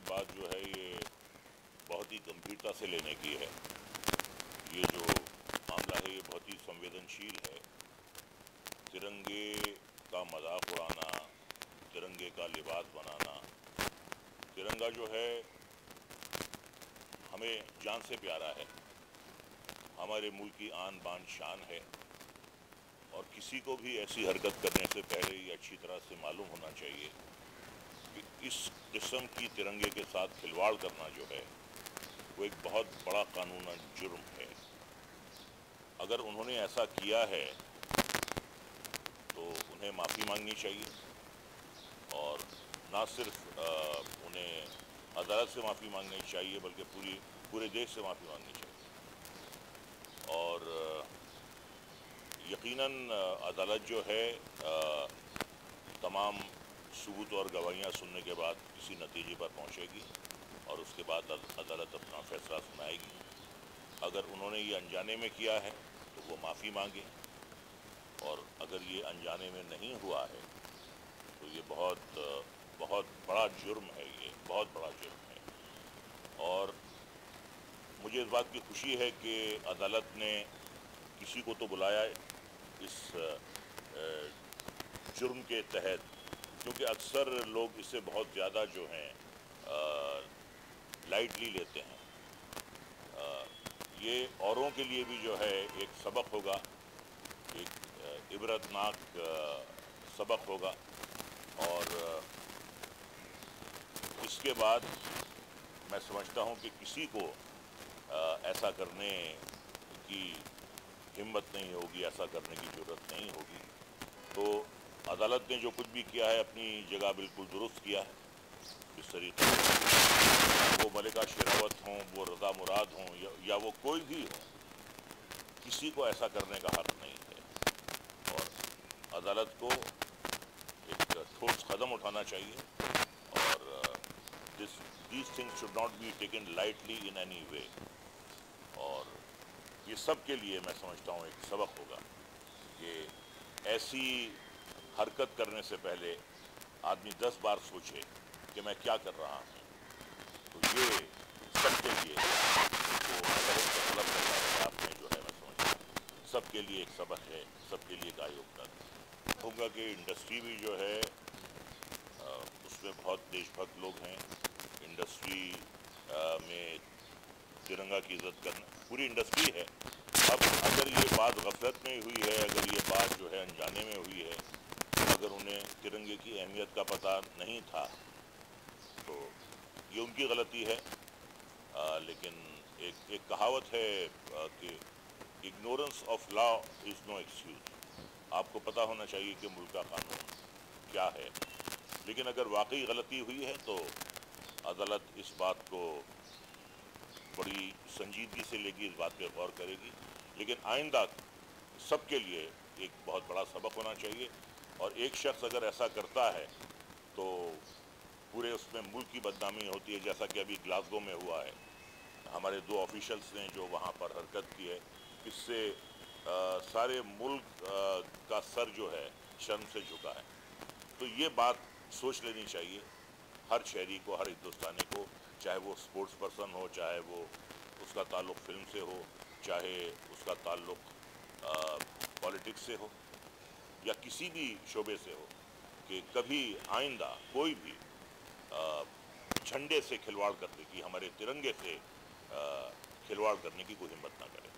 बात जो है ये बहुत ही गंभीरता से लेने की है। ये जो मामला है ये बहुत ही संवेदनशील है। तिरंगे का मजाक उड़ाना, तिरंगे का लिबास बनाना, तिरंगा जो है हमें जान से प्यारा है, हमारे मुल्क की आन बान शान है, और किसी को भी ऐसी हरकत करने से पहले ये अच्छी तरह से मालूम होना चाहिए कि इस किस्म की तिरंगे के साथ खिलवाड़ करना जो है वो एक बहुत बड़ा कानूनन जुर्म है। अगर उन्होंने ऐसा किया है तो उन्हें माफ़ी मांगनी चाहिए, और ना सिर्फ उन्हें अदालत से माफ़ी मांगनी चाहिए बल्कि पूरे देश से माफ़ी मांगनी चाहिए। और यकीनन अदालत जो है तमाम सबूत और गवाहियाँ सुनने के बाद किसी नतीजे पर पहुँचेगी और उसके बाद अदालत अपना फैसला सुनाएगी। अगर उन्होंने ये अनजाने में किया है तो वो माफ़ी मांगे, और अगर ये अनजाने में नहीं हुआ है तो ये बहुत बड़ा जुर्म है, ये बहुत बड़ा जुर्म है। और मुझे इस बात की खुशी है कि अदालत ने किसी को तो बुलाया इस जुर्म के तहत, क्योंकि अक्सर लोग इससे बहुत ज़्यादा जो हैं लाइटली लेते हैं। ये औरों के लिए भी जो है एक सबक होगा, एक इबरतनाक सबक होगा। और इसके बाद मैं समझता हूँ कि किसी को ऐसा करने की हिम्मत नहीं होगी, ऐसा करने की ज़रूरत नहीं होगी। तो अदालत ने जो कुछ भी किया है अपनी जगह बिल्कुल दुरुस्त किया है। इस तरीके से वो मलिका शेरावत हों, वो रज़ा मुराद हों, या वो कोई भी हो, किसी को ऐसा करने का हक़ नहीं है। और अदालत को एक ठोस कदम उठाना चाहिए, और these things should not be taken lightly in any way। और ये सब के लिए मैं समझता हूँ एक सबक होगा कि ऐसी हरकत करने से पहले आदमी 10 बार सोचे कि मैं क्या कर रहा हूँ। तो ये सबके लिए तो अदालत का तलब करना है आपने जो है, मैं समझता हूँ सबके लिए एक सबक है, सबके लिए एक योगदान होगा कि इंडस्ट्री भी जो है उसमें बहुत देशभक्त लोग हैं। इंडस्ट्री में तिरंगा की इज़्ज़त करना, पूरी इंडस्ट्री है। अब अगर ये बात गफलत में हुई है, अगर ये बात जो है अनजाने में हुई है, अगर उन्हें तिरंगे की अहमियत का पता नहीं था तो ये उनकी गलती है। लेकिन एक कहावत है कि ignorance of law is no excuse. आपको पता होना चाहिए कि मुल्क का कानून क्या है, लेकिन अगर वाकई गलती हुई है तो अदालत इस बात को बड़ी संजीदगी से लेगी, इस बात पे गौर करेगी। लेकिन आइंदा सबके लिए एक बहुत बड़ा सबक होना चाहिए, और एक शख्स अगर ऐसा करता है तो पूरे उसमें मुल्क की बदनामी होती है, जैसा कि अभी ग्लासगो में हुआ है। हमारे 2 ऑफिशियल्स ने जो वहाँ पर हरकत की है, इससे सारे मुल्क का सर जो है शर्म से झुका है। तो ये बात सोच लेनी चाहिए हर शहरी को, हर हिंदुस्तानी को, चाहे वो स्पोर्ट्स पर्सन हो, चाहे वो उसका ताल्लुक़ फिल्म से हो, चाहे उसका ताल्लुक़ पॉलिटिक्स से हो, या किसी भी शोबे से हो, कि कभी आइंदा कोई भी झंडे से खिलवाड़ करने की, हमारे तिरंगे से खिलवाड़ करने की कोई हिम्मत ना करे।